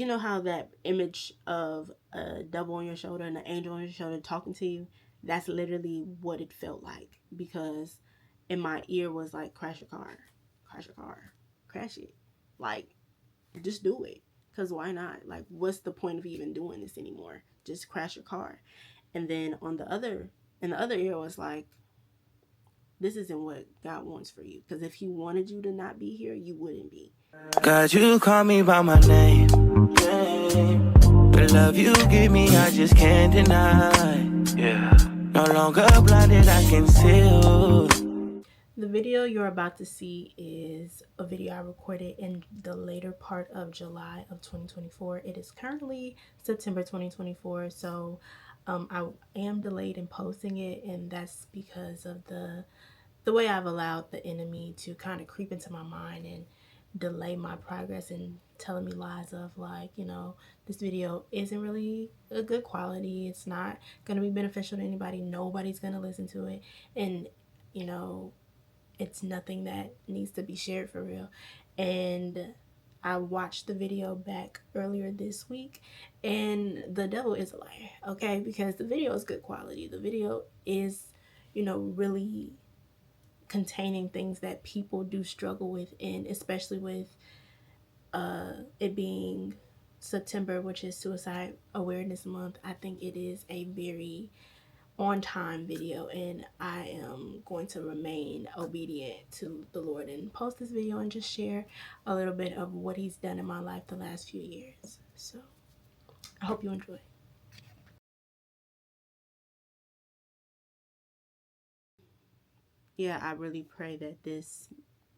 you know how that image of a devil on your shoulder and an angel on your shoulder talking to you? That's literally what it felt like, because in my ear was like, crash your car, crash your car, crash it. Like, just do it. Because why not? Like, what's the point of even doing this anymore? Just crash your car. And then in the other ear was like, this isn't what God wants for you. Because if He wanted you to not be here, you wouldn't be. God, you call me by my name. The love you give me, I just can't deny. Yeah. No longer blinded, I can see you. The video you're about to see is a video I recorded in the later part of July of 2024. It is currently September 2024, so I am delayed in posting it, and that's because of the way I've allowed the enemy to kind of creep into my mind and delay my progress and telling me lies of, like, this video isn't really a good quality. It's not going to be beneficial to anybody. Nobody's going to listen to it. And, you know, it's nothing that needs to be shared for real. And I watched the video back earlier this week, and the devil is a liar, okay? Because the video is good quality. The video is, really containing things that people do struggle with, and especially with it being September, which is Suicide Awareness Month. I think it is a very on time video, and I am going to remain obedient to the Lord and post this video and just share a little bit of what He's done in my life the last few years. So I hope you enjoy. Yeah, I really pray that this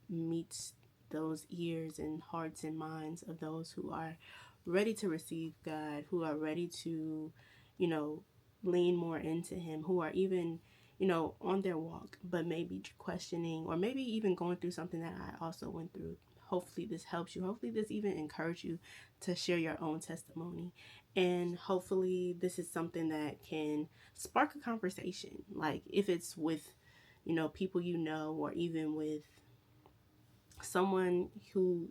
meets those ears and hearts and minds of those who are ready to receive God, who are ready to, you know, lean more into Him, who are even, on their walk, but maybe questioning or maybe even going through something that I also went through. Hopefully this helps you. Hopefully this even encourages you to share your own testimony. And hopefully this is something that can spark a conversation. Like if it's with, people or even with someone who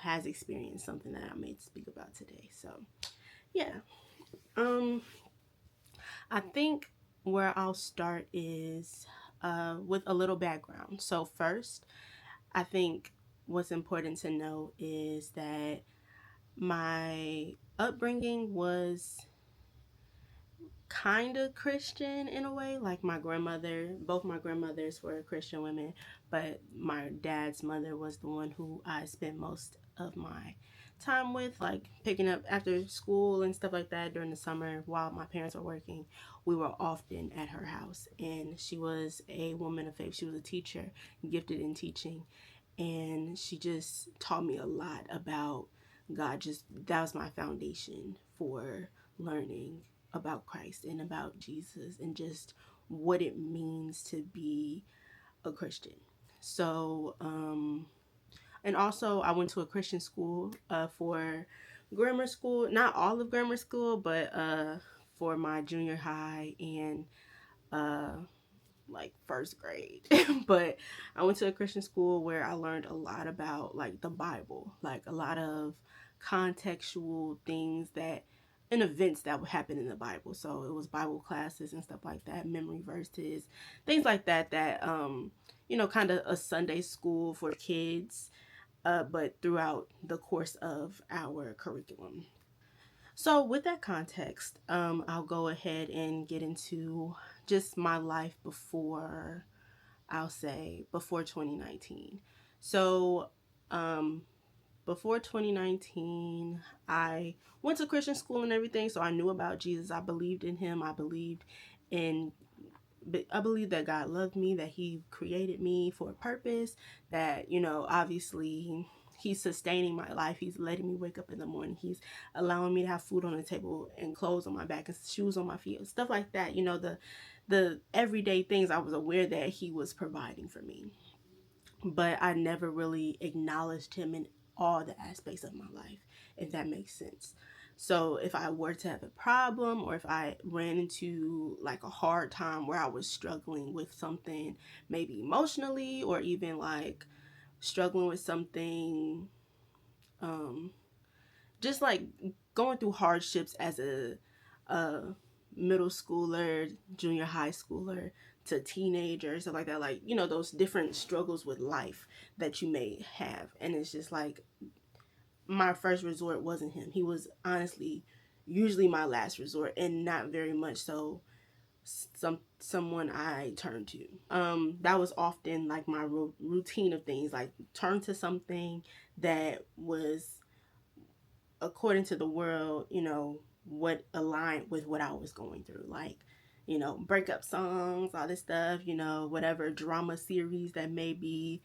has experienced something that I may speak about today. So yeah. Um I think where I'll start is with a little background. So first, I think what's important to know is that my upbringing was kind of Christian in a way. Like both my grandmothers were Christian women, but my dad's mother was the one who I spent most of my time with, like picking up after school and stuff like that during the summer while my parents were working. We were often at her house, and she was a woman of faith. She was a teacher, gifted in teaching, and she just taught me a lot about God. Just that was my foundation for learning about Christ and about Jesus and just what it means to be a Christian. So, and also I went to a Christian school for grammar school, not all of grammar school, but for my junior high and uh, like first grade. But I went to a Christian school where I learned a lot about like the Bible, like a lot of contextual things that and events that would happen in the Bible. So it was Bible classes and stuff like that, memory verses, things like that kind of a Sunday school for kids, but throughout the course of our curriculum. So, with that context, I'll go ahead and get into just my life before 2019. So, um, before 2019, I went to Christian school and everything, so I knew about Jesus. I believed in Him. In I believe that God loved me, that He created me for a purpose, that, obviously He's sustaining my life. He's letting me wake up in the morning. He's allowing me to have food on the table and clothes on my back and shoes on my feet, stuff like that. The everyday things I was aware that He was providing for me. But I never really acknowledged Him in all the aspects of my life, if that makes sense. So if I were to have a problem or if I ran into like a hard time where I was struggling with something, maybe emotionally or even like struggling with something just like going through hardships as a middle schooler, junior high schooler to teenager, stuff like that. Like, you know, those different struggles with life that you may have. And it's just like my first resort wasn't him. He was honestly usually my last resort, and not very much so someone I turned to. That was often like my routine of things, like turn to something that was according to the world, you know, what aligned with what I was going through. Like, you know, breakup songs, all this stuff, you know, whatever drama series that may be,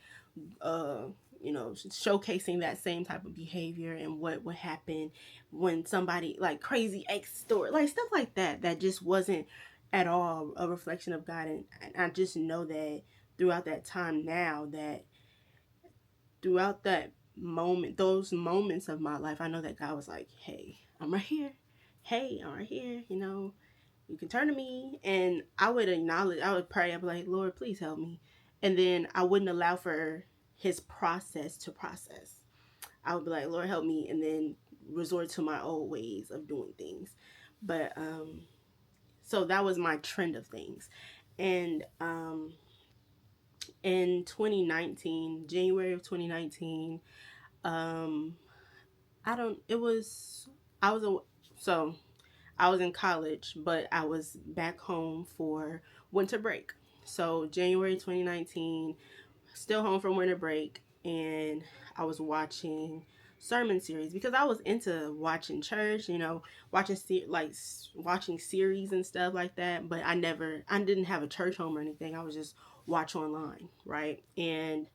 uh, you know, showcasing that same type of behavior and what would happen when somebody like crazy ex story, like stuff like that, that just wasn't at all a reflection of God. And I just know that throughout that time now, that throughout that moment, those moments of my life, I know that God was like, hey, I'm right here. Hey, I'm right here. You know, you can turn to me. And I would acknowledge, I would pray, I'd be like, Lord, please help me. And then I wouldn't allow for his process to process. I would be like, Lord, help me. And then resort to my old ways of doing things. But, so that was my trend of things. And, in 2019, January of 2019, um, I don't. It was. I was a. So I was in college, but I was back home for winter break. So January 2019, still home from winter break, and I was watching sermon series because I was into watching church. You know, watching watching series and stuff like that. But I didn't have a church home or anything. I was just watch online, right? And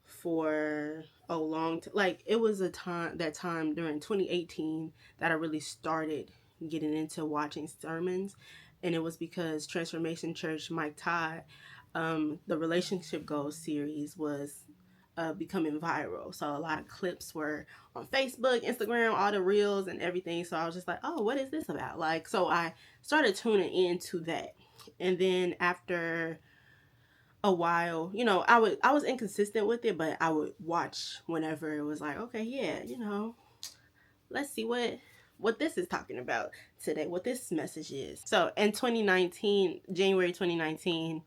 for a like it was a time during 2018 that I really started getting into watching sermons, and it was because Transformation Church Mike Todd, the Relationship Goals series was becoming viral. So a lot of clips were on Facebook, Instagram, all the reels and everything. So I was just like, oh, what is this about? Like, so I started tuning into that, and then after a while, you know, I was inconsistent with it, but I would watch whenever it was like, okay, yeah, you know, let's see what this is talking about today, what this message is. So in 2019, January 2019,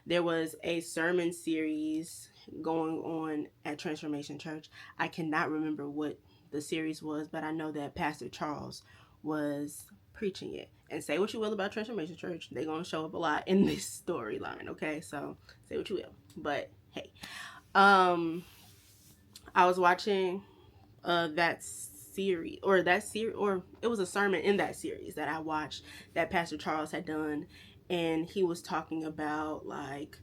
there was a sermon series going on at Transformation Church. I cannot remember what the series was, but I know that Pastor Charles was preaching it. And say what you will about Transformation Church, they're gonna show up a lot in this storyline, okay? So say what you will. But hey. Um I was watching that series, or it was a sermon in that series that I watched that Pastor Charles had done, and he was talking about like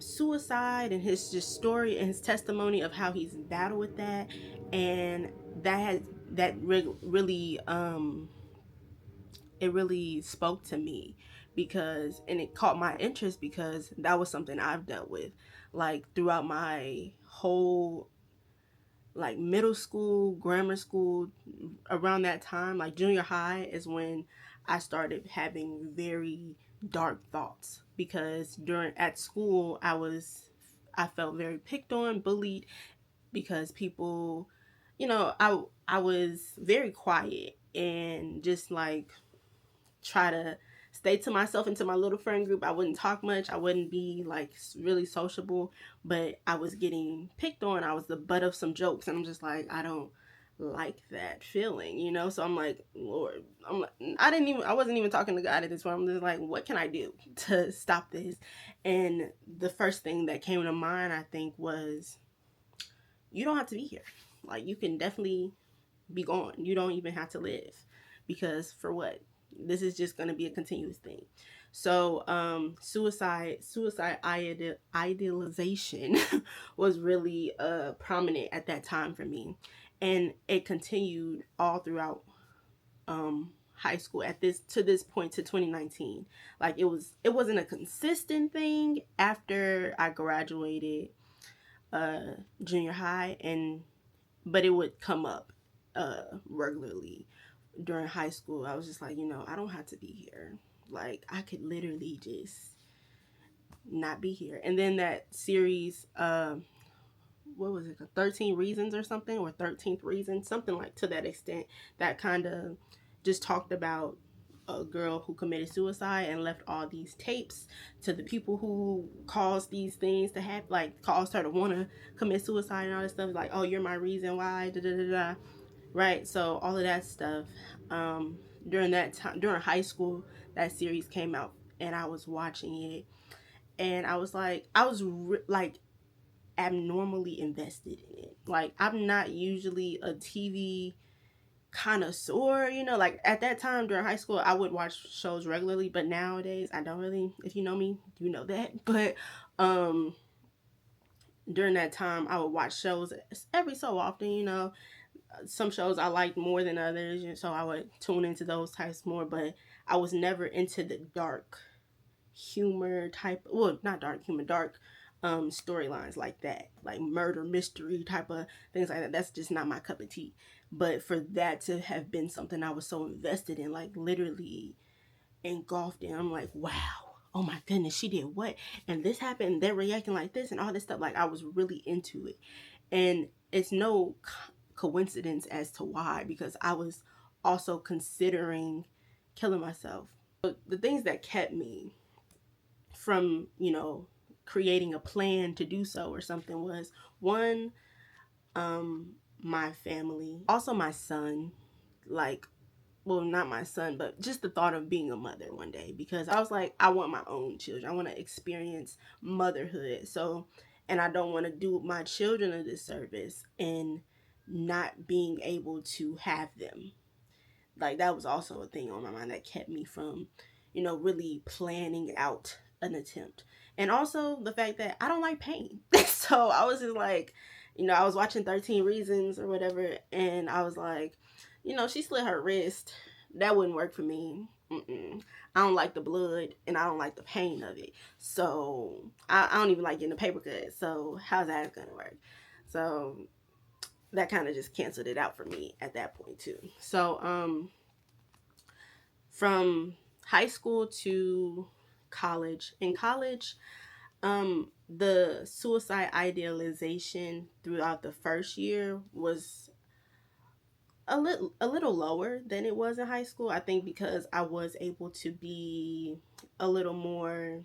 suicide and his just story and his testimony of how he's battled with that, and really it really spoke to me because, and it caught my interest because that was something I've dealt with like throughout my whole like middle school, grammar school. Around that time, like junior high, is when I started having very dark thoughts because during at school I felt very picked on, bullied, because people, you know, I was very quiet and just like try to stay to myself and to my little friend group. I wouldn't talk much. I wouldn't be like really sociable, but I was getting picked on. I was the butt of some jokes, and I'm just like, I don't like that feeling, you know? So I'm like, Lord, I wasn't even talking to God at this point. I'm just like, what can I do to stop this? And the first thing that came to mind, I think, was you don't have to be here. Like, you can definitely be gone. You don't even have to live, because for what? This is just going to be a continuous thing. So suicide idealization was really prominent at that time for me, and it continued all throughout high school at this point to 2019. Like it wasn't a consistent thing after I graduated junior high, and but it would come up regularly during high school. I was just like, you know, I don't have to be here. Like, I could literally just not be here. And then that series what was it, 13 Reasons or something, or 13th Reason, something like to that extent, that kind of just talked about a girl who committed suicide and left all these tapes to the people who caused these things to happen, like caused her to want to commit suicide and all this stuff. Like, oh, you're my reason why, da da da da. Right. So all of that stuff. During that time, during high school, that series came out, and I was watching it, and I was like, like abnormally invested in it. Like, I'm not usually a TV connoisseur, like at that time during high school I would watch shows regularly, but nowadays I don't really. If you know me, you know that. But um during that time I would watch shows every so often. Some shows I liked more than others, and so I would tune into those types more, but I was never into the dark humor type, well, not dark humor, dark storylines like that, like murder mystery type of things like that. That's just not my cup of tea. But for that to have been something I was so invested in, like literally engulfed in, I'm like, wow, oh my goodness, she did what, and this happened, and they're reacting like this and all this stuff. Like, I was really into it, and it's no coincidence as to why, because I was also considering killing myself. But the things that kept me from, creating a plan to do so or something was, one, my family, also my son. Like, well, not my son, but just the thought of being a mother one day, because I was like, I want my own children. I want to experience motherhood. So, and I don't want to do my children a disservice in not being able to have them. Like, that was also a thing on my mind that kept me from, really planning out an attempt. And also the fact that I don't like pain. So I was just like, I was watching 13 Reasons or whatever, and I was like, she slit her wrist. That wouldn't work for me. Mm-mm. I don't like the blood, and I don't like the pain of it. So I don't even like getting a paper cut. So how's that gonna work? So that kind of just canceled it out for me at that point too. So from high school to college. In college, the suicide idealization throughout the first year was a little lower than it was in high school. I think because I was able to be a little more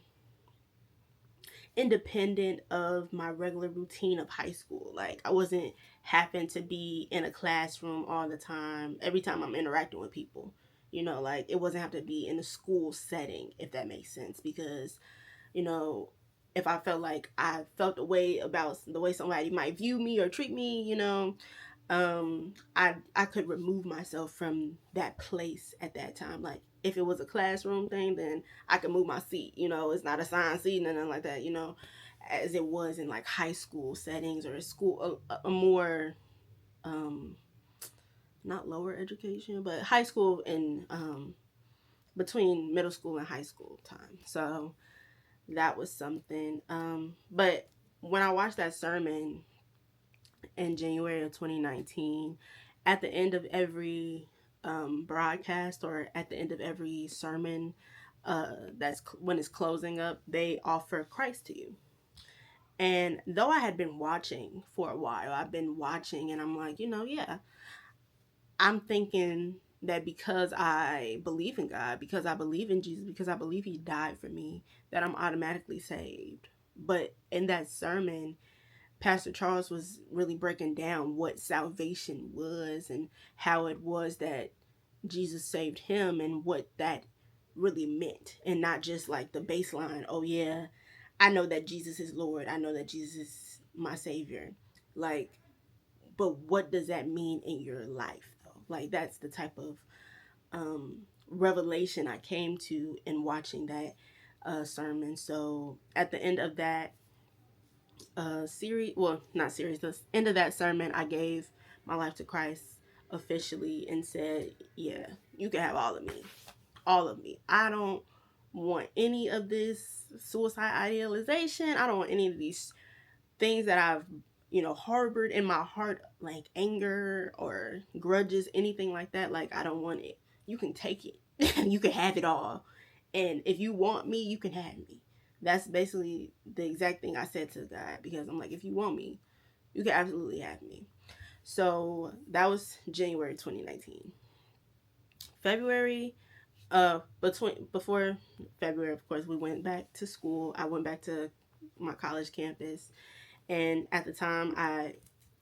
independent of my regular routine of high school. Like, I wasn't having to be in a classroom all the time, every time I'm interacting with people. Like, it wasn't have to be in a school setting, if that makes sense. Because, you know, if I felt like I felt a way about the way somebody might view me or treat me, I could remove myself from that place at that time. Like, if it was a classroom thing, then I could move my seat. It's not a assigned seat, nothing like that. As it was in like high school settings, or a school, a more not lower education, but high school, and between middle school and high school time. So that was something. But when I watched that sermon in January of 2019, at the end of every broadcast, or at the end of every sermon, that's when it's closing up, they offer Christ to you. And though I had been watching for a while, I've been watching, and I'm like, yeah, I'm thinking that because I believe in God, because I believe in Jesus, because I believe He died for me, that I'm automatically saved. But in that sermon, Pastor Charles was really breaking down what salvation was, and how it was that Jesus saved him, and what that really meant. And not just like the baseline, oh yeah, I know that Jesus is Lord, I know that Jesus is my Savior. Like, but what does that mean in your life, though? Like, that's the type of revelation I came to in watching that sermon. So at the end of that series, well, not series, the end of that sermon, I gave my life to Christ officially, and said, yeah, you can have all of me. All of me. I don't want any of this suicide idealization. I don't want any of these things that I've, harbored in my heart, like anger or grudges, anything like that. Like, I don't want it. You can take it. You can have it all. And if you want me, you can have me. That's basically the exact thing I said to God, because I'm like, if you want me, You can absolutely have me. So that was January 2019. February, before February, of course, we went back to school. I went back to my college campus, and at the time, I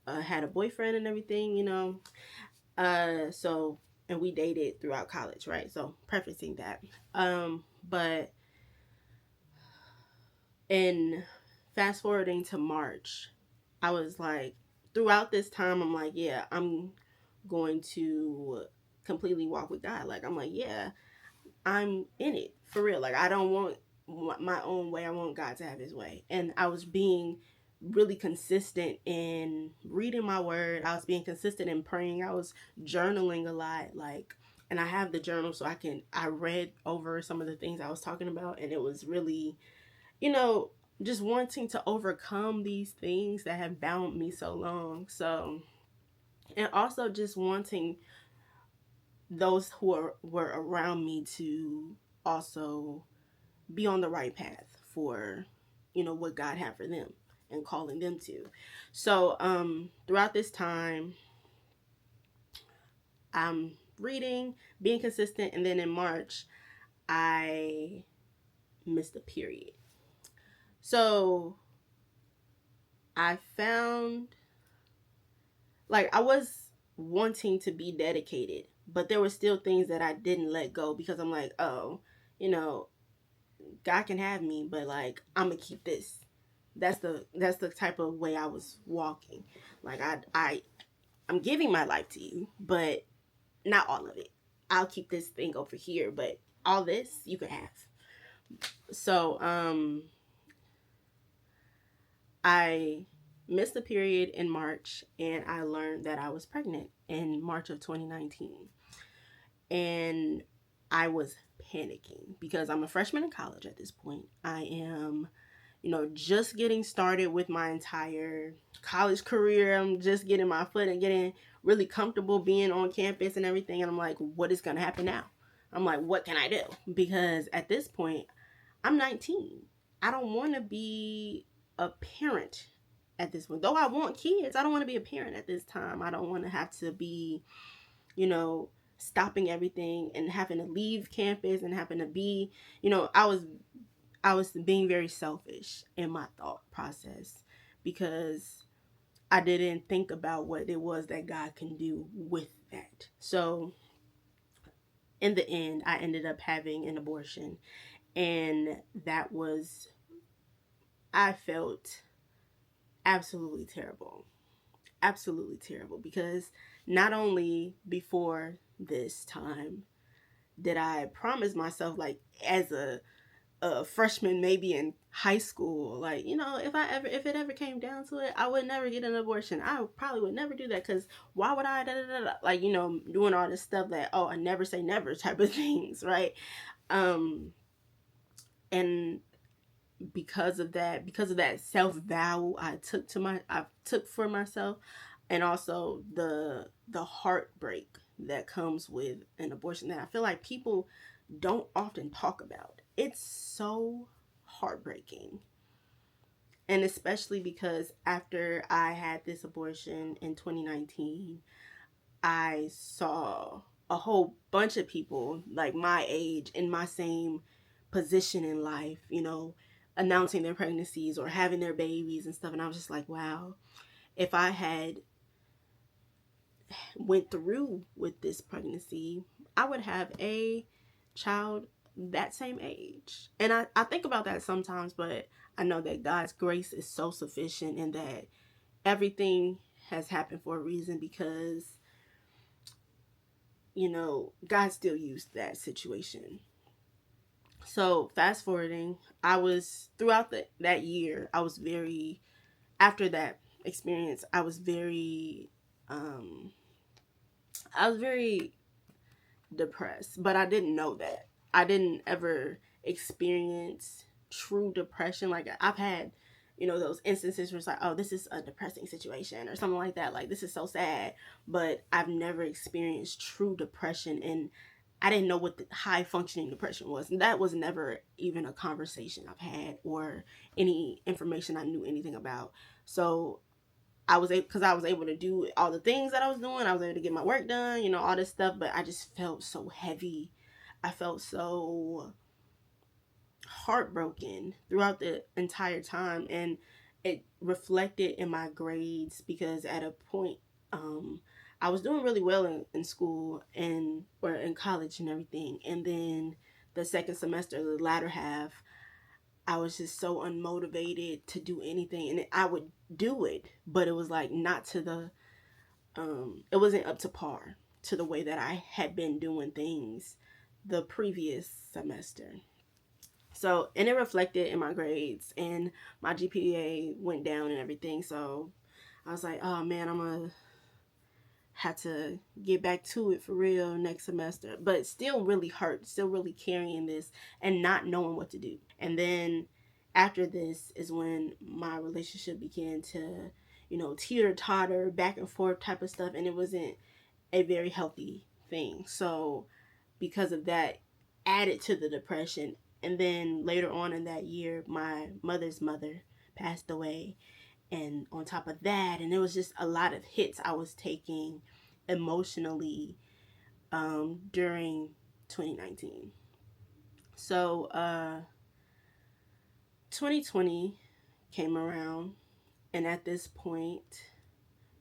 had a boyfriend and everything, so and we dated throughout college, right? So prefacing that. But in fast forwarding to March, I was like, throughout this time, I'm like, yeah, I'm going to completely walk with God. Like, I'm like, yeah, I'm in it for real. Like, I don't want my own way. I want God to have his way. And I was being really consistent in reading my word. I was being consistent in praying. I was journaling a lot. Like, and I have the journal so I read over some of the things I was talking about, and it was really, you know, just wanting to overcome these things that have bound me so long. So, and also just wanting those were around me to also be on the right path for, what God had for them and calling them to. So, throughout this time, I'm reading, being consistent, and then in March, I missed a period. So I found, like, I was wanting to be dedicated, but there were still things that I didn't let go because I'm like, oh, you know, God can have me, but like I'm gonna keep this. That's the type of way I was walking. Like I'm giving my life to you, but not all of it. I'll keep this thing over here, but all this you can have. So I missed a period in March, and I learned that I was pregnant in March of 2019. And I was panicking because I'm a freshman in college at this point. I am, just getting started with my entire college career. I'm just getting my foot and getting really comfortable being on campus and everything. And I'm like, what is going to happen now? I'm like, what can I do? Because at this point, I'm 19. I don't want to be a parent at this point. Though I want kids, I don't want to be a parent at this time. I don't want to have to be, you know, stopping everything and having to leave campus and having to be, I was being very selfish in my thought process because I didn't think about what it was that God can do with that. So in the end, I ended up having an abortion, and that was, I felt absolutely terrible. Absolutely terrible because not only before this time did I promise myself, like, as a freshman, maybe in high school, like, if it ever came down to it, I would never get an abortion. I probably would never do that because why would I, da, da, da, da, like, doing all this stuff that, oh, I never say never type of things, right? And because of that self-vow I took for myself, and also the heartbreak that comes with an abortion that I feel like people don't often talk about. It's so heartbreaking. And especially because after I had this abortion in 2019, I saw a whole bunch of people like my age in my same position in life, announcing their pregnancies or having their babies and stuff. And I was just like, wow, if I had went through with this pregnancy, I would have a child that same age. And I think about that sometimes, but I know that God's grace is so sufficient and that everything has happened for a reason because, God still used that situation. So fast forwarding, I was throughout that year, after that experience, I was very depressed, but I didn't know that. I didn't ever experience true depression. Like, I've had, those instances where it's like, oh, this is a depressing situation or something like that. Like, this is so sad. But I've never experienced true depression, and I didn't know what the high functioning depression was. And that was never even a conversation I've had or any information I knew anything about. So because I was able to do all the things that I was doing. I was able to get my work done, all this stuff, but I just felt so heavy. I felt so heartbroken throughout the entire time, and it reflected in my grades because at a point, I was doing really well in school and or in college and everything, and then the second semester, the latter half, I was just so unmotivated to do anything, and I would do it, but it was like not to the it wasn't up to par to the way that I had been doing things the previous semester. So, and it reflected in my grades, and my GPA went down and everything. So I was like, oh man, I'm gonna have to get back to it for real next semester. But still really hurt, still really carrying this and not knowing what to do. And then after this is when my relationship began to, teeter totter, back and forth type of stuff. And it wasn't a very healthy thing. So because of that, added to the depression. And then later on in that year, my mother's mother passed away. And on top of that, and it was just a lot of hits I was taking emotionally during 2019. So 2020 came around, and at this point,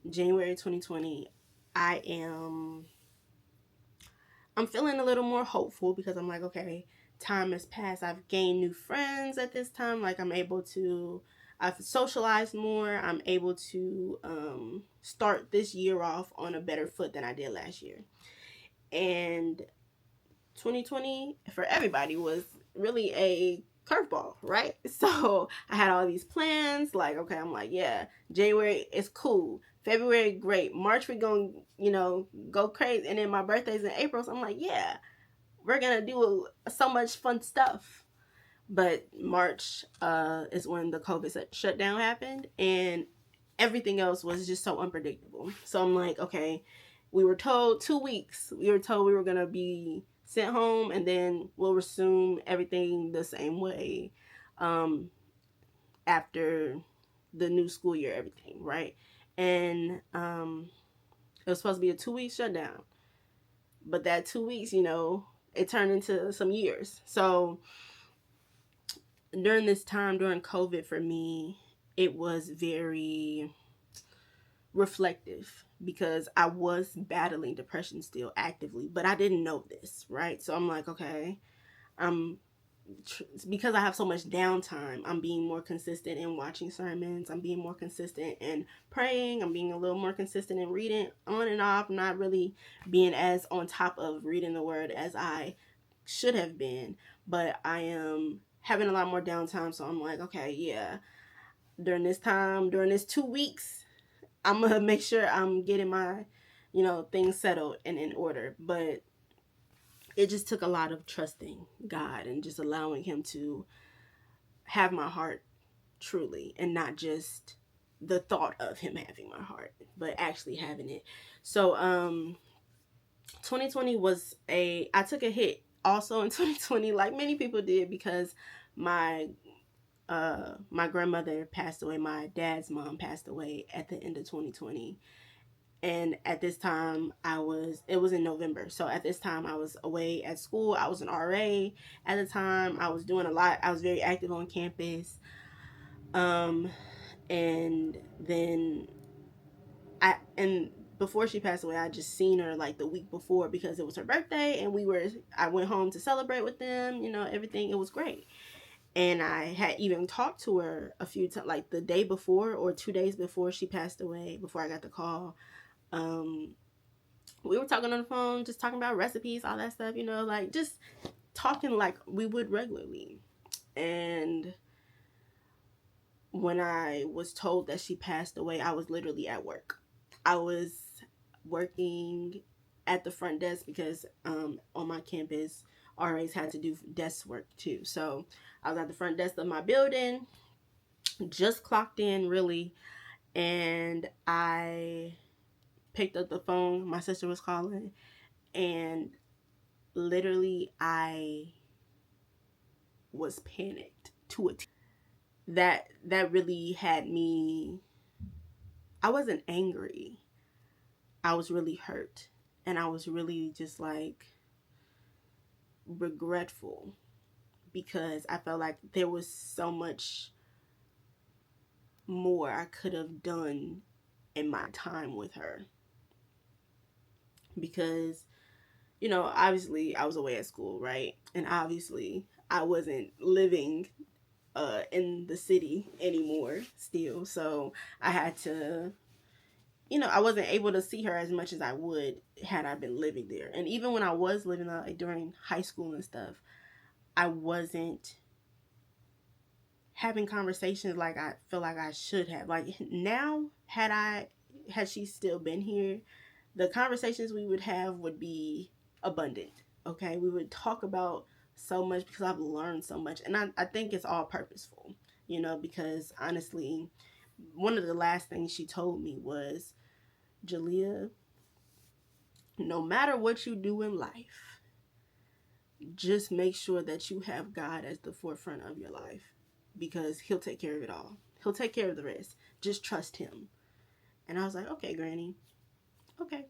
January 2020, I am I'm feeling a little more hopeful because I'm like, okay, time has passed. I've gained new friends at this time. Like I've socialized more. I'm able to start this year off on a better foot than I did last year. And 2020 for everybody was really a curveball, right? So I had all these plans. Like, okay, I'm like, yeah, January is cool. February, great. March, we're going to, go crazy. And then my birthday's in April. So I'm like, yeah, we're going to do so much fun stuff. But March is when the COVID shutdown happened. And everything else was just so unpredictable. So I'm like, okay, we were told 2 weeks. We were told we were going to be sent home, and then we'll resume everything the same way after the new school year, everything, right? And it was supposed to be a 2 week shutdown, but that 2 weeks, it turned into some years. So during this time, during COVID, for me, it was very reflective because I was battling depression still actively, but I didn't know this, right? So I'm like, okay, because I have so much downtime, I'm being more consistent in watching sermons. I'm being more consistent in praying. I'm being a little more consistent in reading on and off, not really being as on top of reading the word as I should have been, but I am having a lot more downtime. So I'm like, okay, yeah, during this time, during this 2 weeks, I'm gonna make sure I'm getting my, things settled and in order. But it just took a lot of trusting God and just allowing Him to have my heart truly, and not just the thought of Him having my heart, but actually having it. So 2020 was I took a hit also in 2020, like many people did, because my my grandmother passed away. My dad's mom passed away at the end of 2020. And at this time, it was in November. So at this time, I was away at school. I was an RA at the time. I was doing a lot. I was very active on campus. And then and before she passed away, I just seen her like the week before because it was her birthday, and I went home to celebrate with them, everything. It was great. And I had even talked to her a few times, like the day before or 2 days before she passed away, before I got the call. We were talking on the phone, just talking about recipes, all that stuff, like just talking like we would regularly. And when I was told that she passed away, I was literally at work. I was working at the front desk because on my campus, RAs had to do desk work too. So I was at the front desk of my building, just clocked in really, and I picked up the phone. My sister was calling, and literally I was panicked to a T. That really had me. I wasn't angry. I was really hurt. And I was really just like regretful because I felt like there was so much more I could have done in my time with her. Because, obviously I was away at school, right? And obviously I wasn't living in the city anymore still. So I had to, I wasn't able to see her as much as I would had I been living there. And even when I was living there, like during high school and stuff, I wasn't having conversations like I feel like I should have. Like now, had she still been here, the conversations we would have would be abundant. Okay, we would talk about so much because I've learned so much, and I think it's all purposeful. Because honestly, one of the last things she told me was, Jalea, no matter what you do in life, just make sure that you have God as the forefront of your life because He'll take care of it all. He'll take care of the rest. Just trust Him. And I was like, okay, Granny. Okay.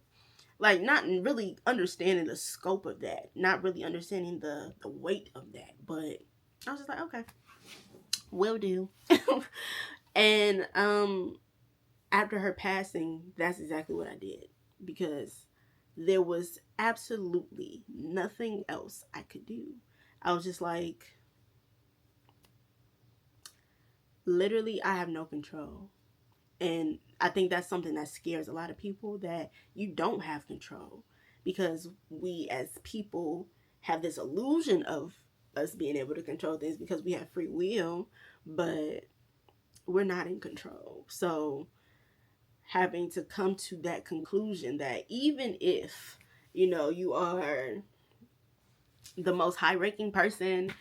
Like, not really understanding the scope of that, not really understanding the weight of that. But I was just like, okay, will do. And after her passing, that's exactly what I did because there was absolutely nothing else I could do. I was just like, literally, I have no control. And I think that's something that scares a lot of people, that you don't have control, because we as people have this illusion of us being able to control things because we have free will, but we're not in control. So having to come to that conclusion that even if, you are the most high ranking person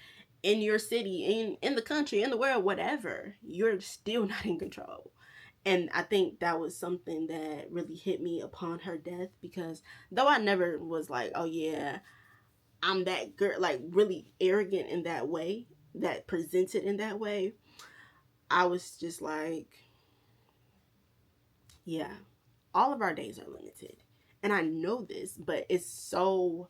in your city, in the country, in the world, whatever, you're still not in control. And I think that was something that really hit me upon her death, because though I never was like, oh yeah, I'm that girl, like really arrogant in that way, that presented in that way, I was just like, yeah, all of our days are limited. And I know this, but it's so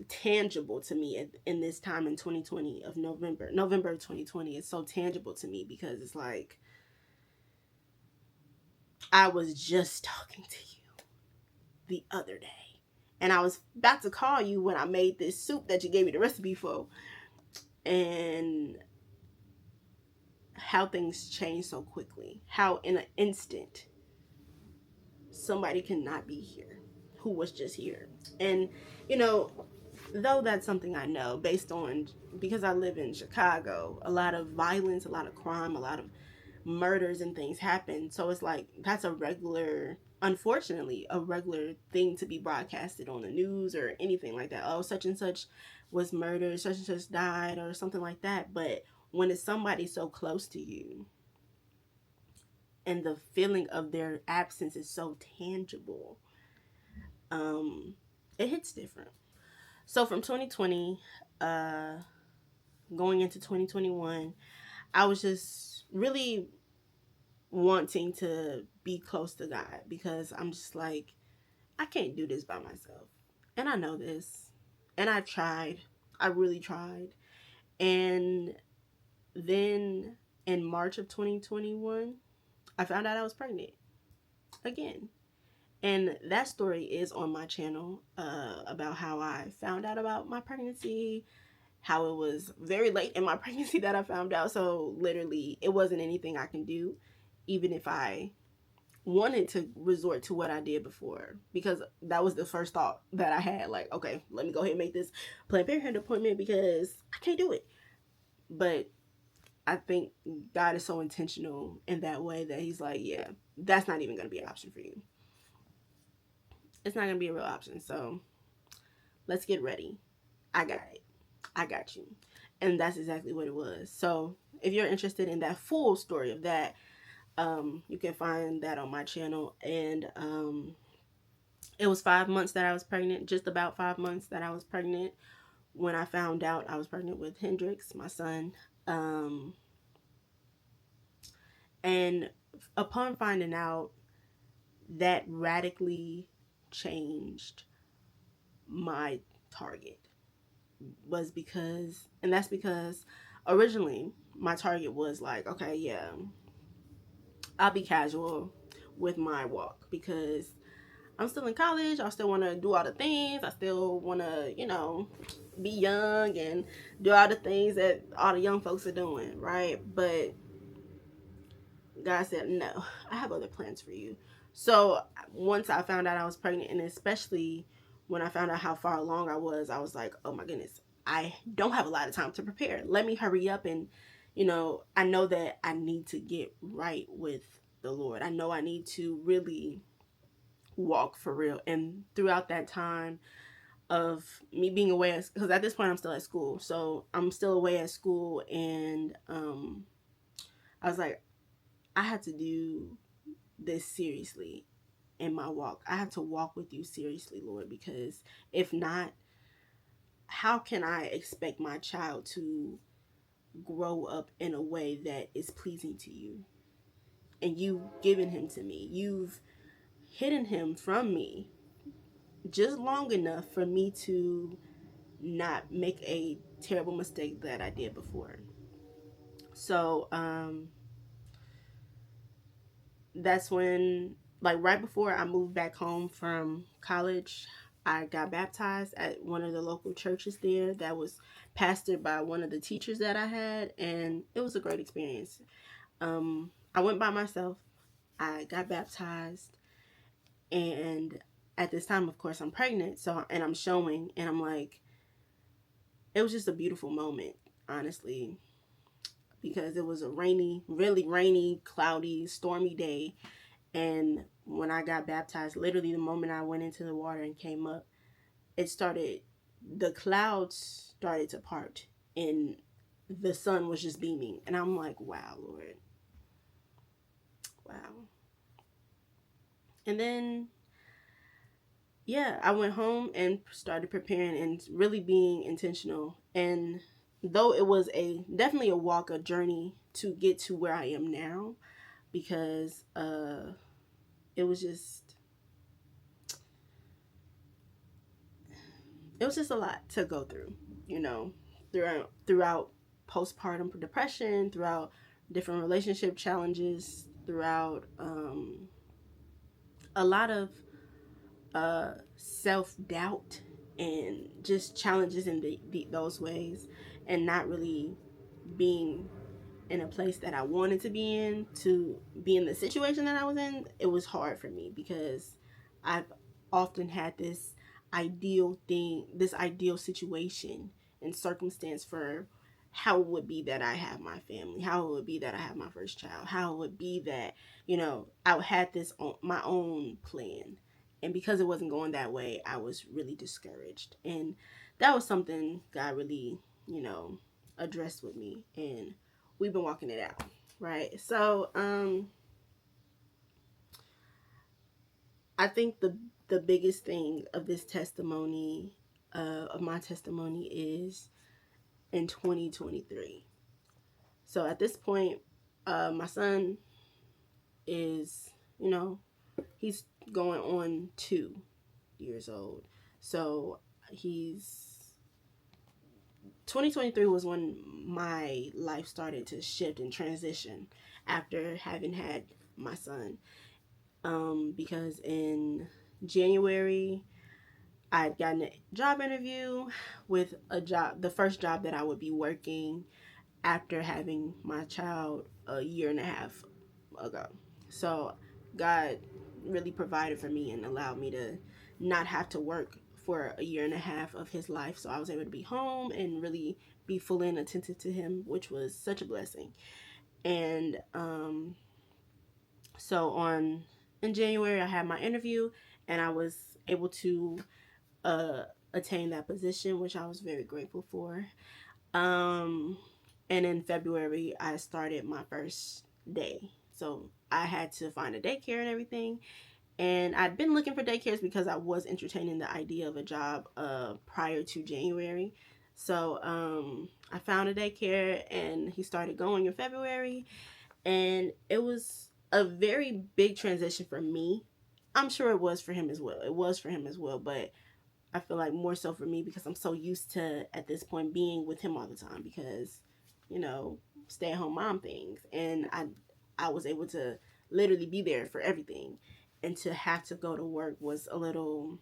tangible to me in this time in 2020 of November of 2020. It's so tangible to me because it's like, I was just talking to you the other day, and I was about to call you when I made this soup that you gave me the recipe for, and how things change so quickly, how in an instant somebody cannot be here who was just here. And though that's something I know based on, because I live in Chicago, a lot of violence, a lot of crime, a lot of murders and things happen. So it's like, that's unfortunately, a regular thing to be broadcasted on the news or anything like that. Oh, such and such was murdered, such and such died, or something like that. But when it's somebody so close to you and the feeling of their absence is so tangible, it hits different. So from 2020, going into 2021, I was just really wanting to be close to God, because I'm just like, I can't do this by myself. And I know this. And I tried. I really tried. And then in March of 2021, I found out I was pregnant again. And that story is on my channel, about how I found out about my pregnancy, how it was very late in my pregnancy that I found out. So literally, it wasn't anything I can do, even if I wanted to resort to what I did before, because that was the first thought that I had. Like, okay, let me go ahead and make this Planned Parenthood appointment because I can't do it. But I think God is so intentional in that way that He's like, yeah, that's not even going to be an option for you. It's not going to be a real option. So let's get ready. I got it. I got you. And that's exactly what it was. So if you're interested in that full story of that, you can find that on my channel. And it was 5 months that I was pregnant, just about 5 months that I was pregnant, when I found out I was pregnant with Hendrix, my son. And upon finding out, that radically changed my target. Was because, and that's because originally my target was like, okay, yeah, I'll be casual with my walk because I'm still in college. I still want to do all the things. I still want to, be young and do all the things that all the young folks are doing, right? But God said, no, I have other plans for you. So once I found out I was pregnant, and especially when I found out how far along I was like, oh my goodness, I don't have a lot of time to prepare. Let me hurry up and, I know that I need to get right with the Lord. I know I need to really walk for real. And throughout that time of me being away, because at this point I'm still at school, so I'm still away at school, and I was like, I had to do this seriously in my walk. I have to walk with you seriously, Lord, because if not, how can I expect my child to grow up in a way that is pleasing to you? And you've given him to me. You've hidden him from me just long enough for me to not make a terrible mistake that I did before. So, that's when, like, right before I moved back home from college, I got baptized at one of the local churches there that was pastored by one of the teachers that I had, and it was a great experience. I went by myself. I got baptized, and at this time, of course, I'm pregnant, so, and I'm showing, and I'm like, it was just a beautiful moment, honestly, because it was a rainy, really rainy, cloudy, stormy day. And when I got baptized, literally the moment I went into the water and came up, the clouds started to part, and the sun was just beaming. And I'm like, wow, Lord, wow. And then, yeah, I went home and started preparing and really being intentional. And though it was definitely a walk, a journey to get to where I am now, because it was just it was just a lot to go through, you know, throughout postpartum depression, throughout different relationship challenges, throughout a lot of self doubt and just challenges in those ways, and not really being in a place that I wanted to be in, to be in the situation that I was in. It was hard for me because I've often had this ideal situation and circumstance for how it would be that I have my family, how it would be that I have my first child, how it would be that, I had this on my own plan. And because it wasn't going that way, I was really discouraged. And that was something God really, addressed with me. And we've been walking it out, right? So I think the biggest thing of this testimony, of my testimony, is in 2023. So at this point, my son is, he's going on 2 years old. So he's 2023 was when my life started to shift and transition after having had my son. Because in January, I'd gotten a job interview with the first job that I would be working after having my child a year and a half ago. So God really provided for me and allowed me to not have to work for a year and a half of his life. So I was able to be home and really be fully and attentive to him, which was such a blessing. And so in January, I had my interview, and I was able to uh, attain that position, which I was very grateful for. Um, and in February, I started my first day. So I had to find a daycare and everything. And I'd been looking for daycares because I was entertaining the idea of a job prior to January. So I found a daycare, and he started going in February. And it was a very big transition for me I'm sure it was for him as well. It was for him as well, but I feel like more so for me because I'm so used to at this point being with him all the time because, you know, stay at home mom things, and I was able to literally be there for everything, and to have to go to work was a little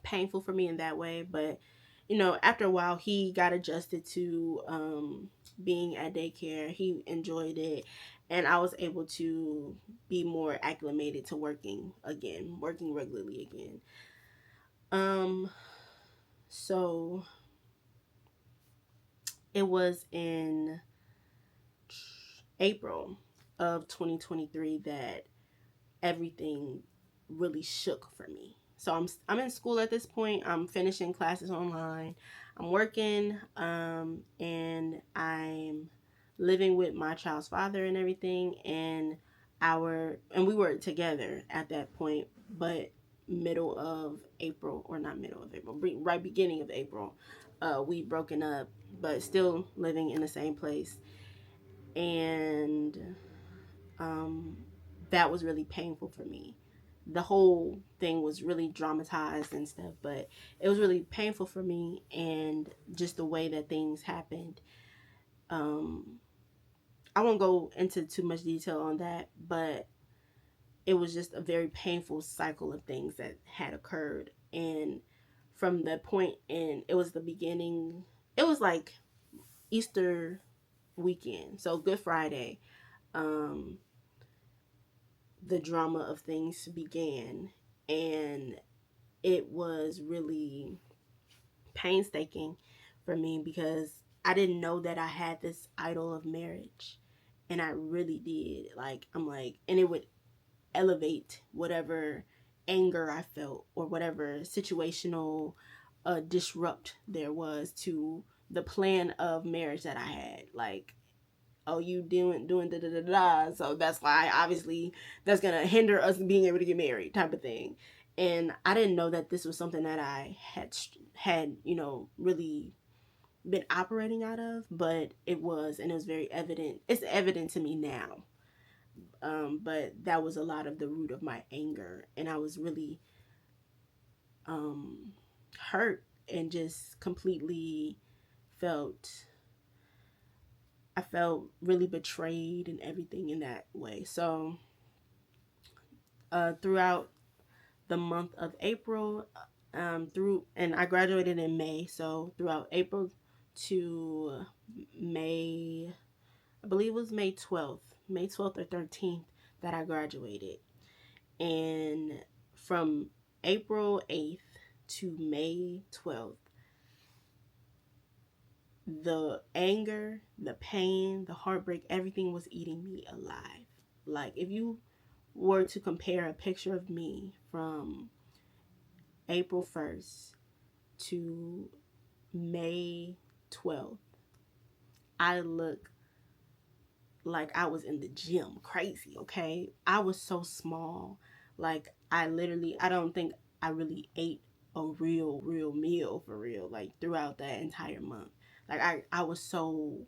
painful for me in that way. But you know, after a while, he got adjusted to being at daycare. He enjoyed it, and I was able to be more acclimated to working again, working regularly again. Um, so it was in April of 2023 that everything really shook for me. So I'm in school at this point. I'm finishing classes online. I'm working, and I'm living with my child's father and everything. And we were together at that point, but middle of April, or not middle of April, right beginning of April, we broken up, but still living in the same place. And um, that was really painful for me. The whole thing was really dramatized and stuff, but it was really painful for me, and just the way that things happened. Um, I won't go into too much detail on that, but it was just a very painful cycle of things that had occurred. And from the point in, it was the beginning, it was like Easter weekend, so Good Friday. Um, the drama of things began, and it was really painstaking for me because I didn't know that I had this idol of marriage, and I really did. Like, I'm like, and it would elevate whatever anger I felt or whatever situational disrupt there was to the plan of marriage that I had. Like, oh, you doing da da da da, so that's why obviously that's gonna hinder us being able to get married, type of thing. And I didn't know that this was something that I had really been operating out of, but it was, and it was very evident. It's evident to me now. But that was a lot of the root of my anger, and I was really um hurt, and just completely felt I felt really betrayed and everything in that way. So, throughout the month of April, and I graduated in May. So throughout April to May, I believe it was May 12th or 13th that I graduated. And from April 8th to May 12th, the anger, the pain, the heartbreak, everything was eating me alive. Like, if you were to compare a picture of me from April 1st to May 12th, I look like I was in the gym, crazy, okay? I was so small. Like, I don't think I really ate a real meal for real, like throughout that entire month. Like, I was so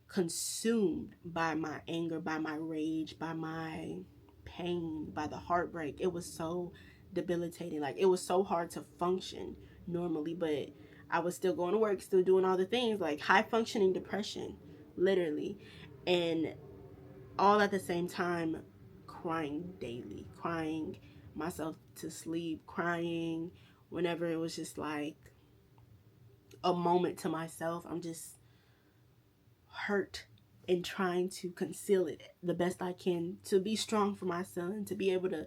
consumed by my anger, by my rage, by my pain, by the heartbreak. It was so debilitating. Like, it was so hard to function normally, but I was still going to work, still doing all the things, like high functioning depression, literally. And all at the same time, crying daily, crying myself to sleep, crying whenever it was just like a moment to myself. I'm just hurt and trying to conceal it the best I can, to be strong for my son, to be able to,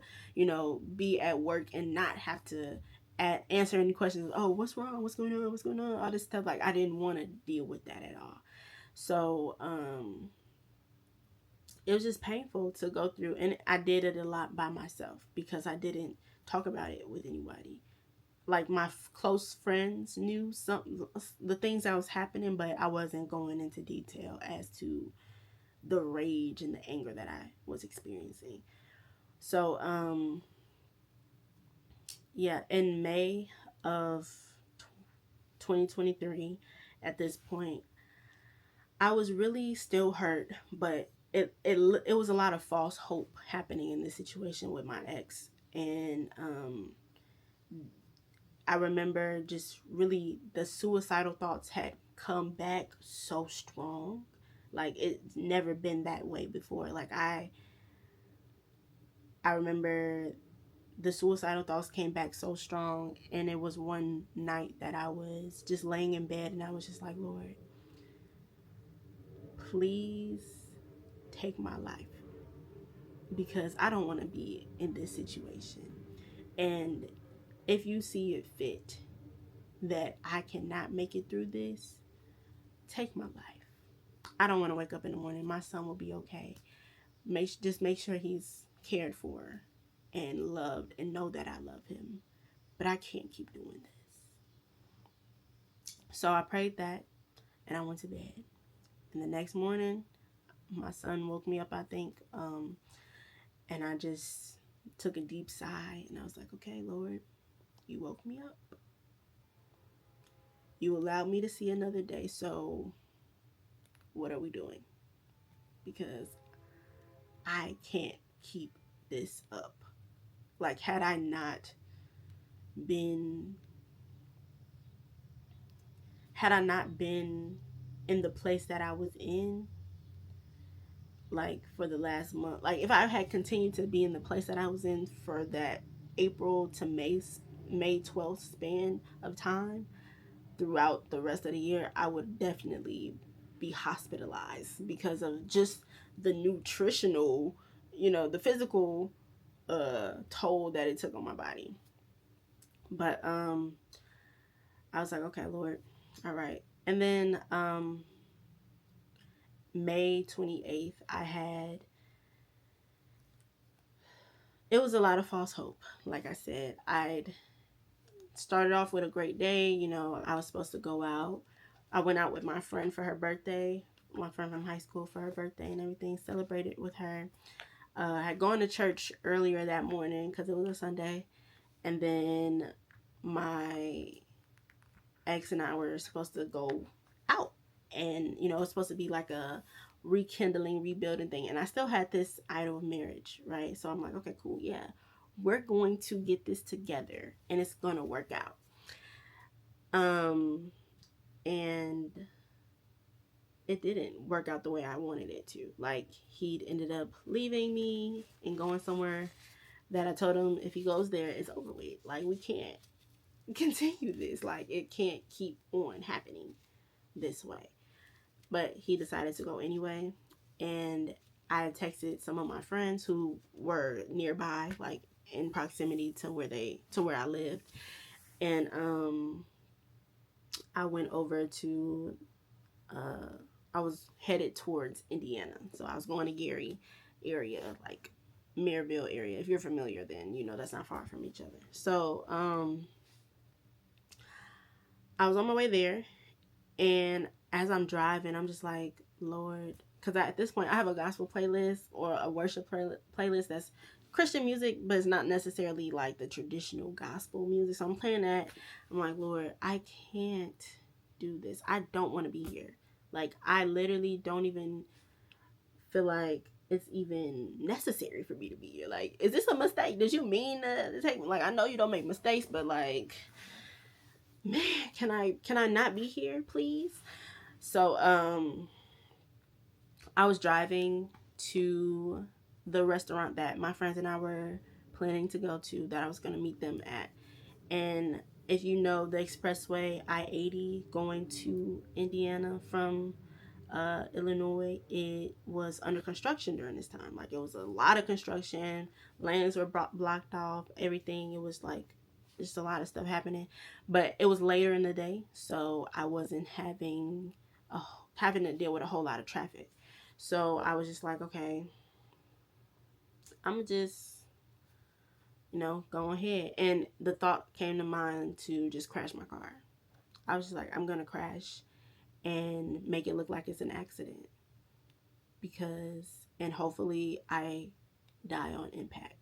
be at work and not have to answer any questions. Oh, what's wrong? What's going on? What's going on? All this stuff. Like, I didn't want to deal with that at all. So, it was just painful to go through, and I did it a lot by myself because I didn't talk about it with anybody. Like, my close friends knew some the things that was happening, but I wasn't going into detail as to the rage and the anger that I was experiencing. So, yeah, in May of 2023, at this point, I was really still hurt, but it was a lot of false hope happening in this situation with my ex. And I remember just really the suicidal thoughts had come back so strong. Like it's never been that way before. Like I remember the suicidal thoughts came back so strong, and it was one night that I was just laying in bed and I was just like, Lord, please take my life, because I don't want to be in this situation. And if you see it fit that I cannot make it through this, take my life. I don't want to wake up in the morning. My son will be okay. Just make sure he's cared for and loved, and know that I love him. But I can't keep doing this. So I prayed that, and I went to bed. And the next morning, my son woke me up, I think, and I just took a deep sigh, and I was like, okay, Lord, you woke me up. You allowed me to see another day, so what are we doing? Because I can't keep this up. Like, been had I not been in the place that I was in, like for the last month, like if I had continued to be in the place that I was in for that April to May 12th span of time throughout the rest of the year, I would definitely be hospitalized because of just the nutritional, the physical toll that it took on my body. But I was like, okay, Lord, all right. And then May 28th, it was a lot of false hope. Like I said, I'd started off with a great day. I was supposed to go out. I went out with my friend for her birthday, my friend from high school, for her birthday and everything, celebrated with her. I had gone to church earlier that morning because it was a Sunday. And then my ex and I were supposed to go out. And, it was supposed to be like a rekindling, rebuilding thing. And I still had this idol of marriage, right? So I'm like, okay, cool, yeah. We're going to get this together and it's going to work out. And it didn't work out the way I wanted it to. Like, he'd ended up leaving me and going somewhere that I told him if he goes there, it's over with. Like, we can't continue this. Like, it can't keep on happening this way. But he decided to go anyway. And I texted some of my friends who were nearby, like in proximity to where I lived. And I went over to I was headed towards Indiana. So I was going to Gary area, like Maryville area. If you're familiar, then that's not far from each other. So I was on my way there, and as I'm driving, I'm just like, Lord, because at this point I have a gospel playlist or a worship playlist that's Christian music, but it's not necessarily like the traditional gospel music. So I'm playing that. I'm like, Lord, I can't do this. I don't want to be here. Like, I literally don't even feel like it's even necessary for me to be here. Like, is this a mistake? Did you mean to take me? Like, I know you don't make mistakes, but like, man, can I not be here, please? So I was driving to the restaurant that my friends and I were planning to go to, that I was going to meet them at. And if you know the expressway I-80 going to Indiana from Illinois, it was under construction during this time. Like, it was a lot of construction, lanes were blocked off, everything. It was like just a lot of stuff happening. But it was later in the day, so I wasn't having to deal with a whole lot of traffic. So I was just like, okay, I'm gonna just go ahead. And the thought came to mind to just crash my car. I was just like, I'm gonna crash and make it look like it's an accident, and hopefully I die on impact.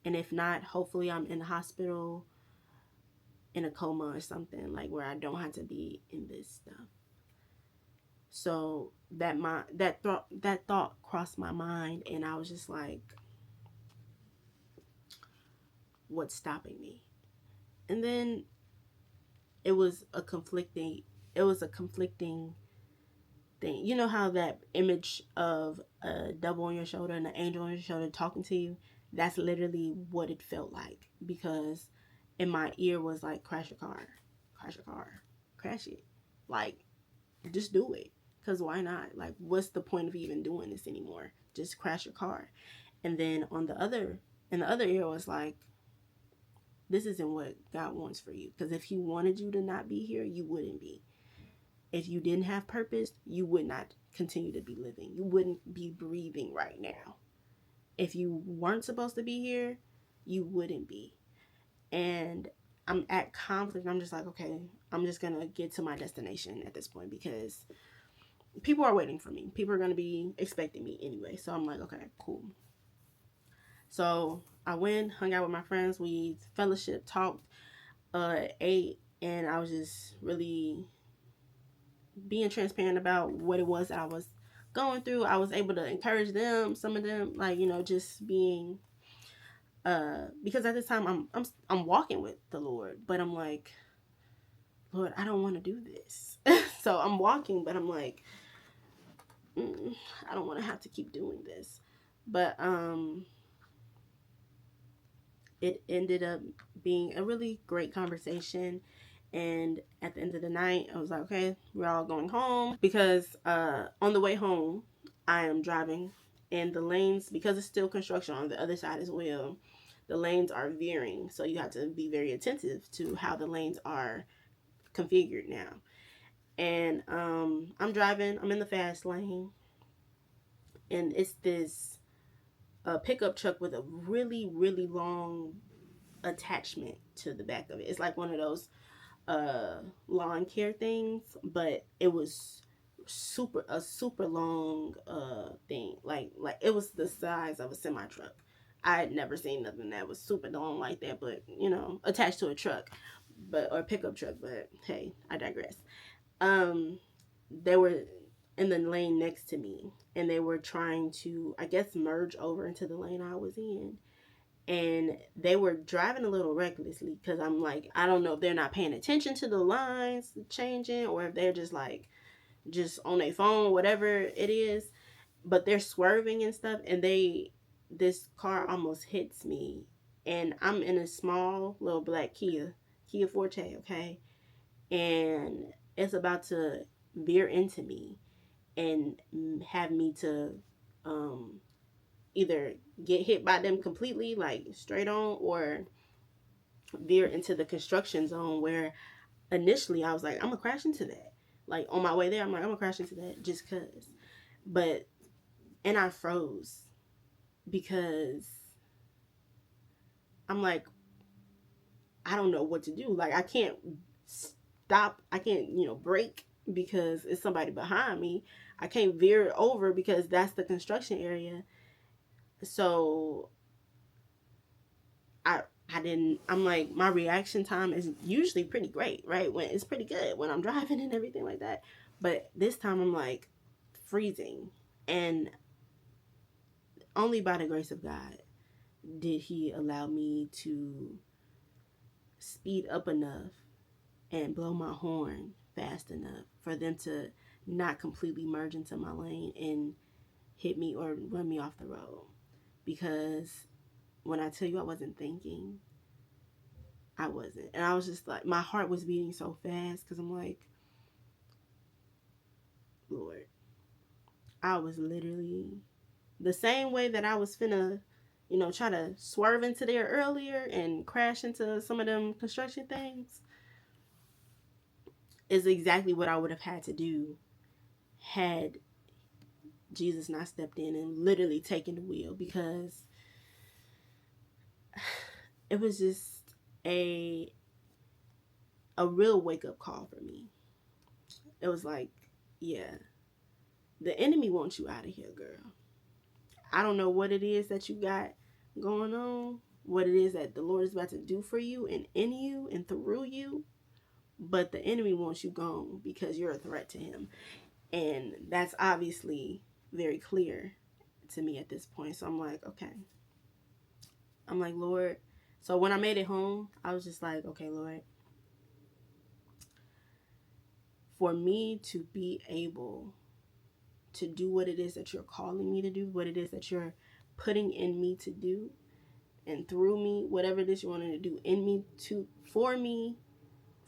And if not, hopefully I'm in the hospital in a coma or something, like where I don't have to be in this stuff. So that thought crossed my mind, and I was just like, what's stopping me? And then it was a conflicting it was a conflicting thing. You know how that image of a devil on your shoulder and an angel on your shoulder talking to you? That's literally what it felt like, because in my ear was like, crash your car, crash your car, crash it. Like, just do it. Because why not? Like, what's the point of even doing this anymore? Just crash your car. And then in the other ear was like, this isn't what God wants for you. Because if He wanted you to not be here, you wouldn't be. If you didn't have purpose, you would not continue to be living. You wouldn't be breathing right now. If you weren't supposed to be here, you wouldn't be. And I'm at conflict. I'm just like, okay, I'm just going to get to my destination at this point, because people are waiting for me. People are going to be expecting me anyway. So I'm like, okay, cool. So I went, hung out with my friends. We fellowship, talked, ate, and I was just really being transparent about what it was that I was going through. I was able to encourage them, some of them, like, just being because at this time I'm walking with the Lord, but I'm like, Lord, I don't want to do this. So I'm walking, but I'm like, I don't want to have to keep doing this. But it ended up being a really great conversation. And at the end of the night, I was like, okay, we're all going home, because on the way home, I am driving, and the lanes, because it's still construction on the other side as well, the lanes are veering. So you have to be very attentive to how the lanes are configured now. And I'm driving, I'm in the fast lane, and it's this pickup truck with a really, really long attachment to the back of it. It's like one of those lawn care things, but it was a super long thing. Like it was the size of a semi truck. I had never seen nothing that was super long like that, but attached to a truck, or a pickup truck. But hey, I digress. They were in the lane next to me, and they were trying to, I guess, merge over into the lane I was in. And they were driving a little recklessly, because I'm like, I don't know if they're not paying attention to the lines changing, or if they're just like just on their phone, whatever it is. But they're swerving and stuff, and this car almost hits me, and I'm in a small little black Kia Forte, okay, and it's about to veer into me and have me to either get hit by them completely, like straight on, or veer into the construction zone, where initially I was like, I'm gonna crash into that. Like on my way there, I'm like, I'm gonna crash into that just cause. But, and I froze, because I'm like, I don't know what to do. Like, I can't stop. I can't, brake, because it's somebody behind me. I can't veer over, because that's the construction area. So I'm like, my reaction time is usually pretty great, right? When it's pretty good when I'm driving and everything like that. But this time I'm like freezing. And only by the grace of God did He allow me to speed up enough and blow my horn fast enough for them to not completely merge into my lane and hit me or run me off the road. Because when I tell you I wasn't thinking, I wasn't. And I was just like, my heart was beating so fast, because I'm like, Lord, I was literally the same way that I was finna, try to swerve into there earlier and crash into some of them construction things, is exactly what I would have had to do had Jesus not stepped in and literally taken the wheel. Because it was just a real wake-up call for me. It was like, yeah, the enemy wants you out of here, girl. I don't know what it is that you got going on, what it is that the Lord is about to do for you and in you and through you, but the enemy wants you gone, because you're a threat to Him. And that's obviously very clear to me at this point. So I'm like, okay. I'm like, Lord. So when I made it home, I was just like, okay, Lord, for me to be able to do what it is that you're calling me to do, what it is that you're putting in me to do, and through me, whatever it is you wanted to do in me,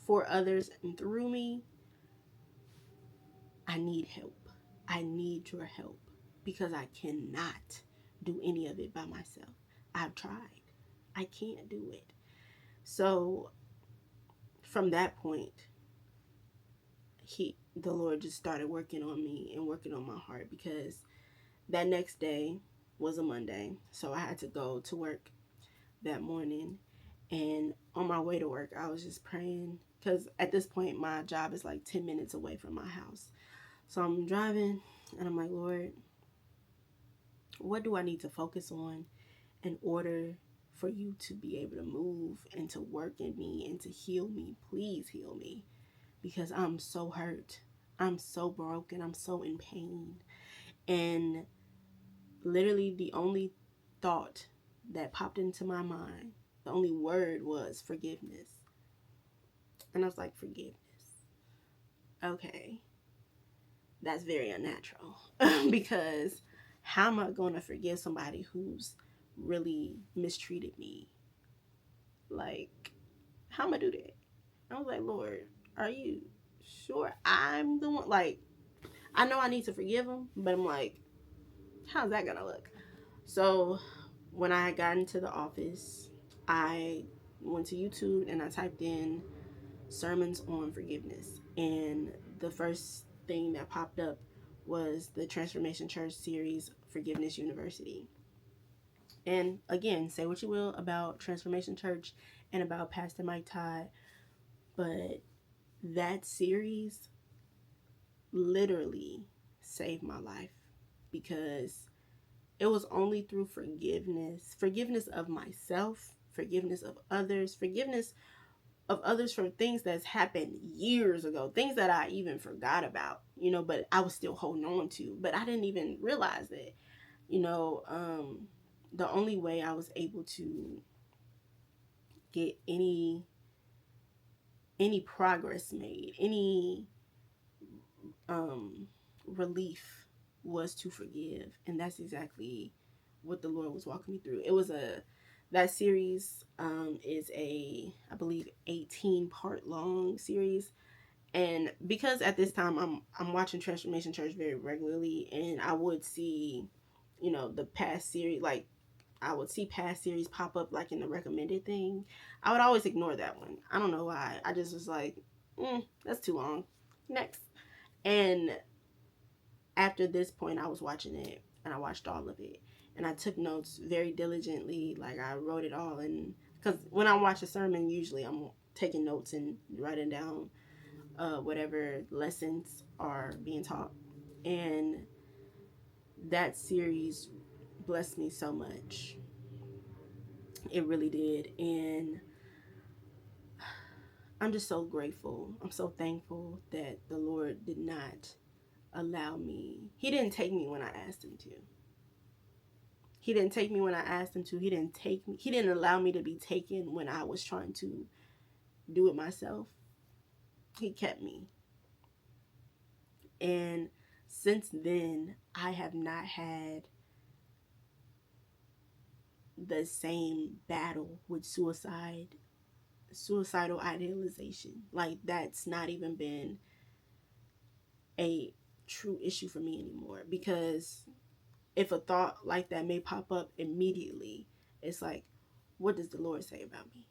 for others, and through me, I need help. I need your help because I cannot do any of it by myself. I've tried. I can't do it. So from that point, the Lord just started working on me and working on my heart, because that next day was a Monday. So I had to go to work that morning. And on my way to work, I was just praying, because at this point, my job is like 10 minutes away from my house. So I'm driving and I'm like, Lord, what do I need to focus on in order for you to be able to move and to work in me and to heal me? Please heal me, because I'm so hurt. I'm so broken. I'm so in pain. And literally, the only thought that popped into my mind, the only word was forgiveness. And I was like, forgiveness. Okay. That's very unnatural. Because how am I going to forgive somebody who's really mistreated me? Like, how am I do that? I was like, Lord, are you sure I'm the one? Like, I know I need to forgive him, but I'm like, how's that gonna look? So when I got into the office, I went to YouTube and I typed in sermons on forgiveness, and the first thing that popped up was the Transformation Church series, Forgiveness University. And again, say what you will about Transformation Church and about Pastor Mike Todd, but that series literally saved my life, because it was only through forgiveness of myself, forgiveness of others for things that's happened years ago, things that I even forgot about, but I was still holding on to, but I didn't even realize it, you know. The only way I was able to get any progress made, any relief, was to forgive. And that's exactly what the Lord was walking me through. That series is I believe 18-part long series. And because at this time I'm watching Transformation Church very regularly, and I would see, the past series, like I would see past series pop up like in the recommended thing, I would always ignore that one. I don't know why. I just was like, that's too long. Next. And after this point, I was watching it, and I watched all of it, and I took notes very diligently. Like, I wrote it all, and because when I watch a sermon, usually I'm taking notes and writing down whatever lessons are being taught. And that series blessed me so much. It really did. And I'm just so grateful. I'm so thankful that the Lord did not allow me. He didn't take me when I asked him to. He didn't take me when I asked him to. He didn't take me. He didn't allow me to be taken when I was trying to do it myself. He kept me. And since then, I have not had the same battle with suicidal idealization. Like, that's not even been a true issue for me anymore, because if a thought like that may pop up immediately, it's like, what does the Lord say about me?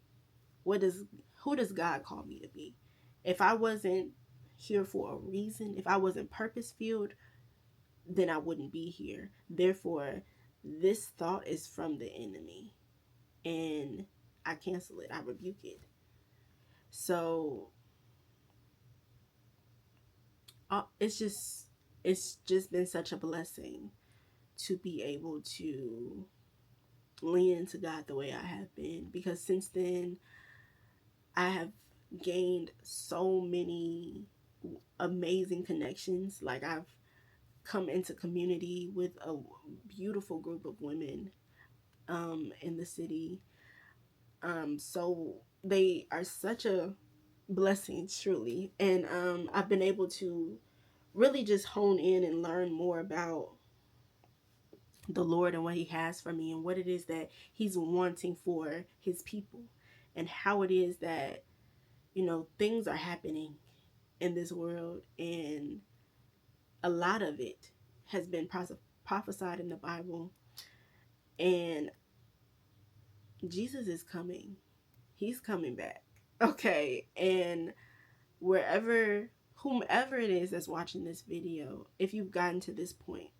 Who does God call me to be? If I wasn't here for a reason, if I wasn't purpose filled, then I wouldn't be here. Therefore, this thought is from the enemy, and I cancel it. I rebuke it. So it's just been such a blessing to be able to lean into God the way I have been, because since then I have gained so many amazing connections. Like, I've come into community with a beautiful group of women in the city. So they are such a blessing, truly. And I've been able to really just hone in and learn more about the Lord and what He has for me and what it is that He's wanting for His people, and how it is that, things are happening in this world. And a lot of it has been prophesied in the Bible. And Jesus is coming. He's coming back. Okay. And whomever it is that's watching this video, if you've gotten to this point,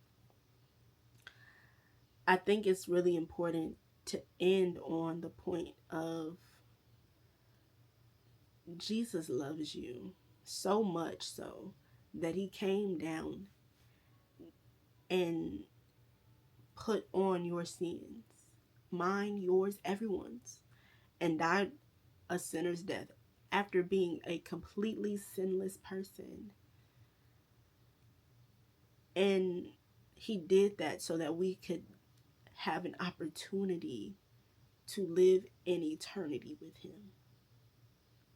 I think it's really important to end on the point of Jesus loves you so much so that He came down and put on your sins, mine, yours, everyone's, and died a sinner's death after being a completely sinless person. And He did that so that we could have an opportunity to live in eternity with Him.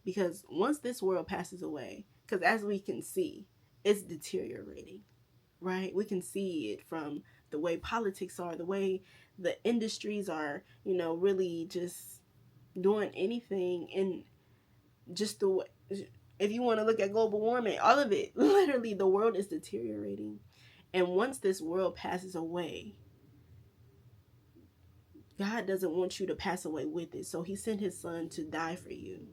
Because once this world passes away, because as we can see, it's deteriorating, right? We can see it from the way politics are, the way the industries are, really just doing anything. And just the way, if you want to look at global warming, all of it, literally the world is deteriorating. And once this world passes away, God doesn't want you to pass away with it. So He sent His Son to die for you,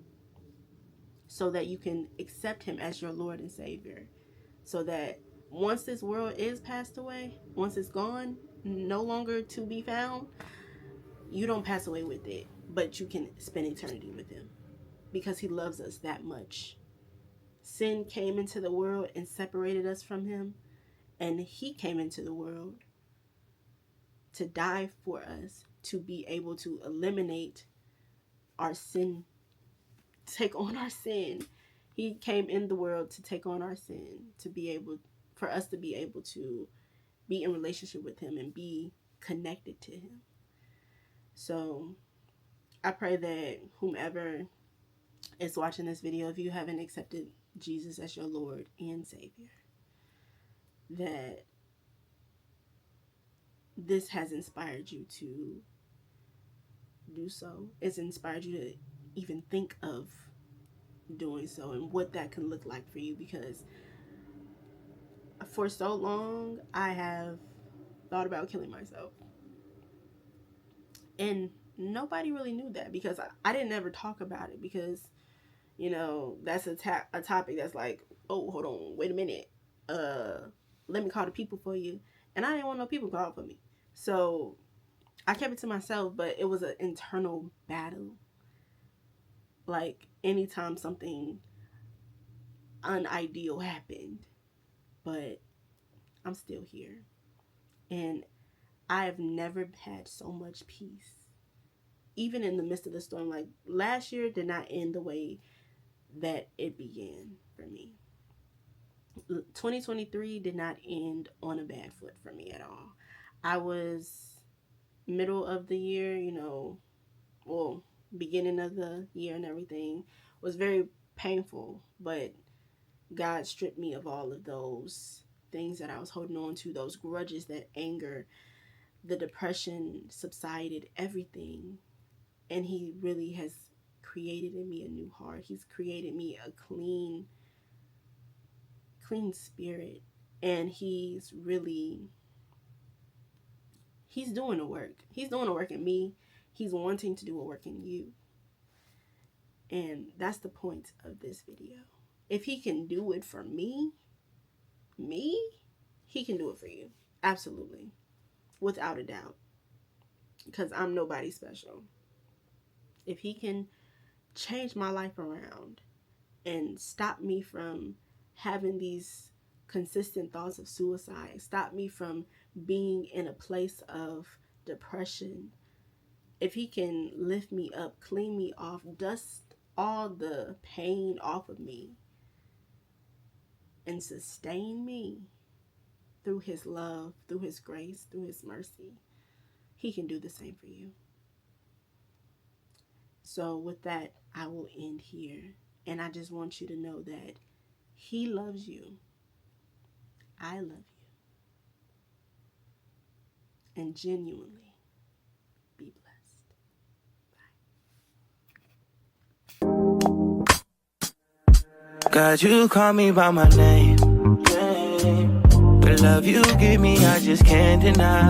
so that you can accept Him as your Lord and Savior. So that once this world is passed away, once it's gone, no longer to be found, you don't pass away with it, but you can spend eternity with Him, because He loves us that much. Sin came into the world and separated us from Him, and He came into the world to die for us, to be able to eliminate our sin, take on our sin. He came in the world to take on our sin, to be able, for us to be able to be in relationship with Him and be connected to Him. So I pray that whomever is watching this video, if you haven't accepted Jesus as your Lord and Savior, that this has inspired you to do so. It's inspired you to even think of doing so, and what that can look like for you. Because for so long I have thought about killing myself, and nobody really knew that, because I didn't ever talk about it, because that's a topic that's like, oh, hold on, wait a minute, let me call the people for you. And I didn't want no people call for me, so I kept it to myself. But it was an internal battle. Like, anytime something unideal happened, but I'm still here. And I have never had so much peace, even in the midst of the storm. Like, last year did not end the way that it began for me. 2023 did not end on a bad foot for me at all. I was middle of the year, well, beginning of the year and everything was very painful, but God stripped me of all of those things that I was holding on to, those grudges, that anger, the depression subsided, everything. And He really has created in me a new heart. He's created me a clean spirit. And He's doing the work. He's doing the work in me. He's wanting to do a work in you. And that's the point of this video. If He can do it for me, He can do it for you. Absolutely. Without a doubt. Because I'm nobody special. If He can change my life around and stop me from having these consistent thoughts of suicide, stop me from being in a place of depression, if He can lift me up, clean me off, dust all the pain off of me, and sustain me through his love, through his grace, through his mercy, he can do the same for you. So with that, I will end here. And I just want you to know that he loves you. I love you. And genuinely be blessed. God, you call me by my name. The love you give me, I just can't deny.